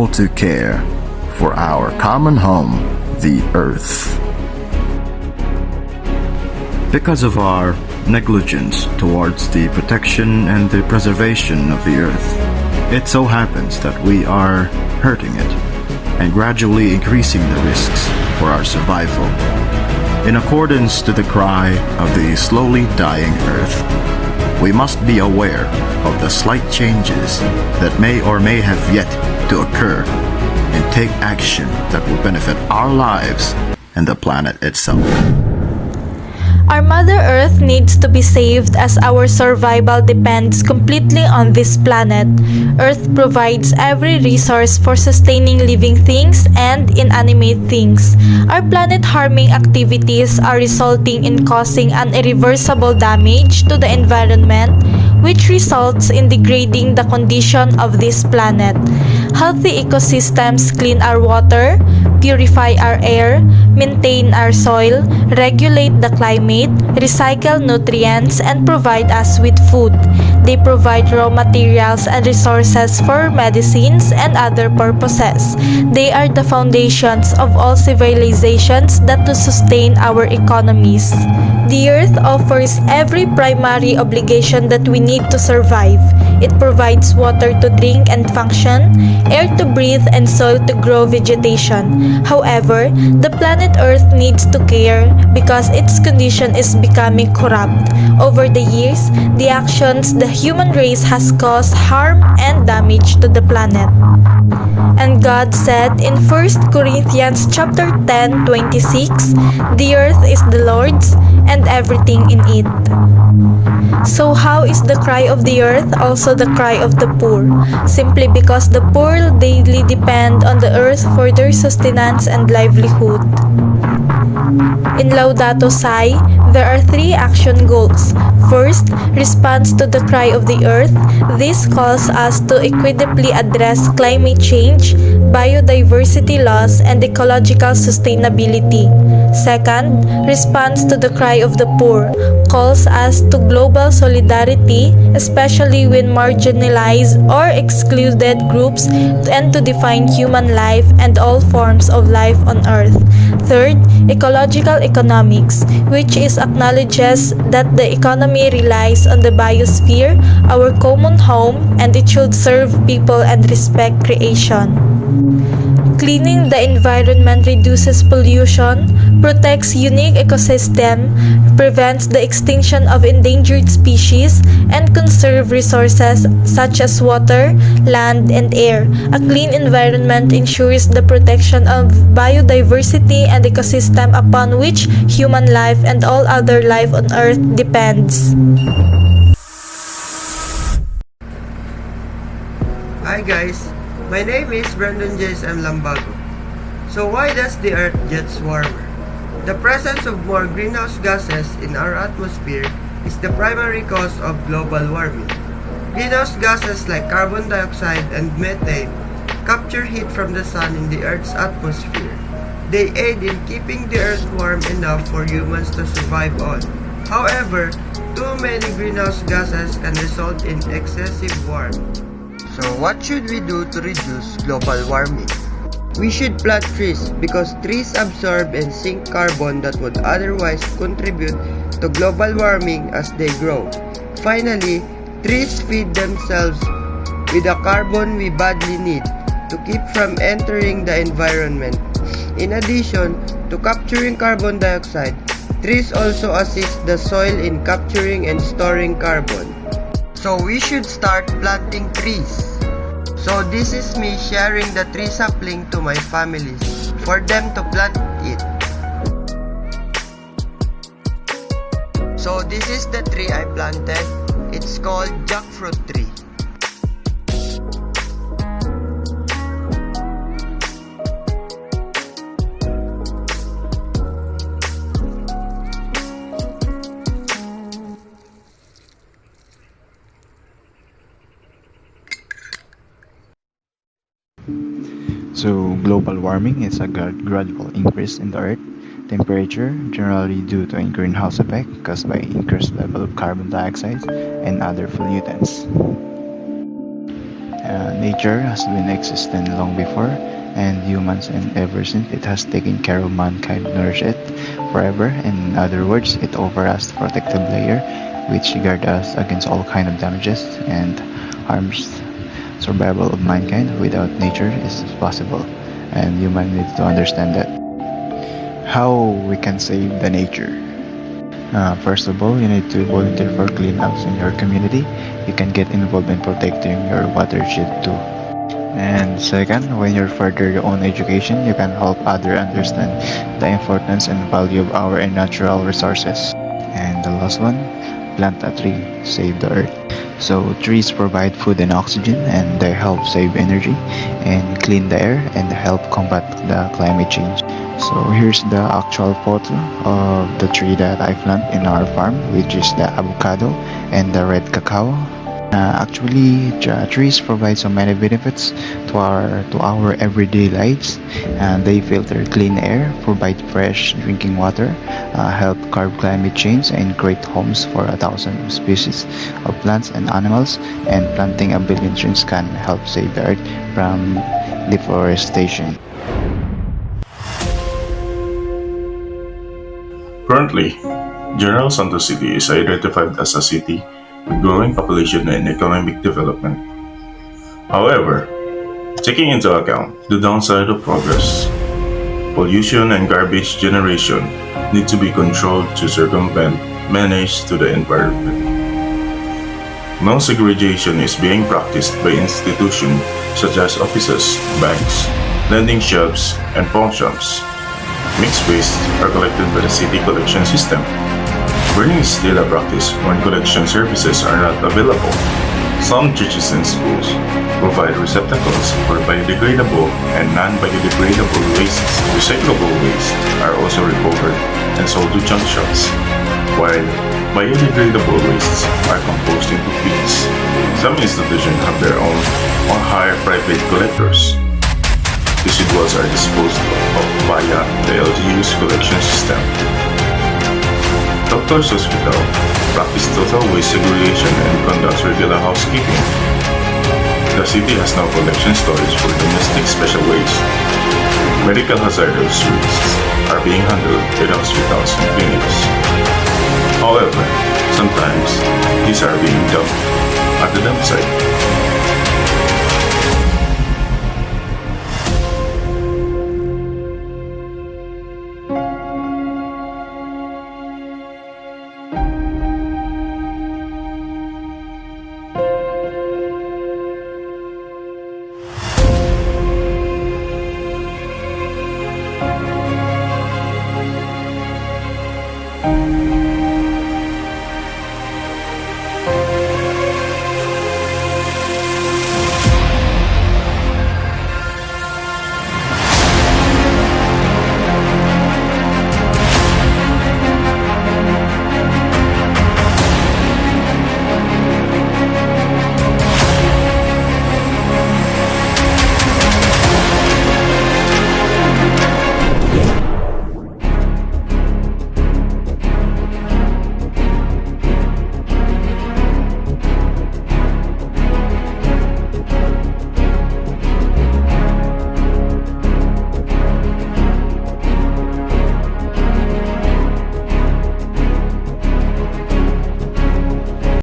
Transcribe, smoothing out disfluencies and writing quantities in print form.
unable to care for our common home, the Earth. Because of our negligence towards the protection and the preservation of the Earth, it so happens that we are hurting it and gradually increasing the risks for our survival. In accordance to the cry of the slowly dying Earth, we must be aware of the slight changes that may or may have yet to occur and take action that will benefit our lives and the planet itself. Our Mother Earth needs to be saved as our survival depends completely on this planet. Earth provides every resource for sustaining living things and inanimate things. Our planet-harming activities are resulting in causing an irreversible damage to the environment, which results in degrading the condition of this planet. Healthy ecosystems clean our water, purify our air, maintain our soil, regulate the climate, recycle nutrients, and provide us with food. They provide raw materials and resources for medicines and other purposes. They are the foundations of all civilizations that to sustain our economies. The Earth offers every primary obligation that we need to survive. It provides water to drink and function, air to breathe, and soil to grow vegetation. However, the planet Earth needs to care because its condition is becoming corrupt. Over the years, the actions the human race has caused harm and damage to the planet. And God said in 1 Corinthians chapter 10:26, "The earth is the Lord's and everything in it." So how is the cry of the earth also the cry of the poor? Simply because the poor daily depend on the earth for their sustenance and livelihood. In Laudato Si, there are three action goals. First, response to the cry of the earth. This calls us to equitably address climate change, biodiversity loss, and ecological sustainability. Second, response to the cry of the poor calls us to global solidarity, especially when marginalized or excluded groups, and to define human life and all forms of life on earth. Third, ecological economics, which is acknowledges that the economy relies on the biosphere, our common home, and it should serve people and respect creation. Cleaning the environment reduces pollution, protects unique ecosystem, prevents the extinction of endangered species, and conserve resources such as water, land, and air. A clean environment ensures the protection of biodiversity and ecosystem upon which human life and all other life on earth depends. Hi guys, my name is Brandon Jace M. Lambago. So why does the earth gets warmer? The presence of more greenhouse gases in our atmosphere is the primary cause of global warming. Greenhouse gases like carbon dioxide and methane capture heat from the sun in the earth's atmosphere. They aid in keeping the earth warm enough for humans to survive on. However, too many greenhouse gases can result in excessive warmth. So what should we do to reduce global warming? We should plant trees because trees absorb and sink carbon that would otherwise contribute to global warming as they grow. Finally, trees feed themselves with the carbon we badly need to keep from entering the environment. In addition to capturing carbon dioxide, trees also assist the soil in capturing and storing carbon. So we should start planting trees. So this is me sharing the tree sapling to my families for them to plant it. So this is the tree I planted. It's called jackfruit tree. So, global warming is a gradual increase in the Earth temperature, generally due to a greenhouse effect caused by increased level of carbon dioxide and other pollutants. Nature has been existing long before, and humans, and ever since it has taken care of mankind, nourish it forever. In other words, it offers us protective layer which guard us against all kind of damages and harms. Survival of mankind without nature is possible, and human needs to understand that. How we can save the nature? First of all, you need to volunteer for cleanups in your community. You can get involved in protecting your watershed too. And second, when you further your own education, you can help others understand the importance and value of our natural resources. And the last one, plant a tree, save the earth. So trees provide food and oxygen, and they help save energy and clean the air and help combat the climate change. So here's the actual photo of the tree that I plant in our farm, which is the avocado and the red cacao. Actually, trees provide so many benefits to our everyday lives, and they filter clean air, provide fresh drinking water, help curb climate change, and create homes for 1,000 species of plants and animals. And planting a billion trees can help save the earth from deforestation. Currently, General Santos City is identified as a city with growing population and economic development. However, taking into account the downside of progress, pollution and garbage generation need to be controlled to circumvent menace to the environment. No segregation is being practiced by institutions such as offices, banks, lending shops, and pawn shops. Mixed waste are collected by the city collection system. Burning is still a practice when collection services are not available. Some churches and schools provide receptacles for biodegradable and non-biodegradable wastes. Recyclable waste are also recovered and sold to junk shops, while biodegradable wastes are composed into pits. Some institutions have their own or hire private collectors. Residuals are disposed of via the LGU's collection system. Doctors Hospital practice total waste segregation and conducts regular housekeeping. The city has no collection storage for domestic special waste. Medical hazardous wastes are being handled by the hospitals and clinics. However, sometimes these are being dumped at the dump site.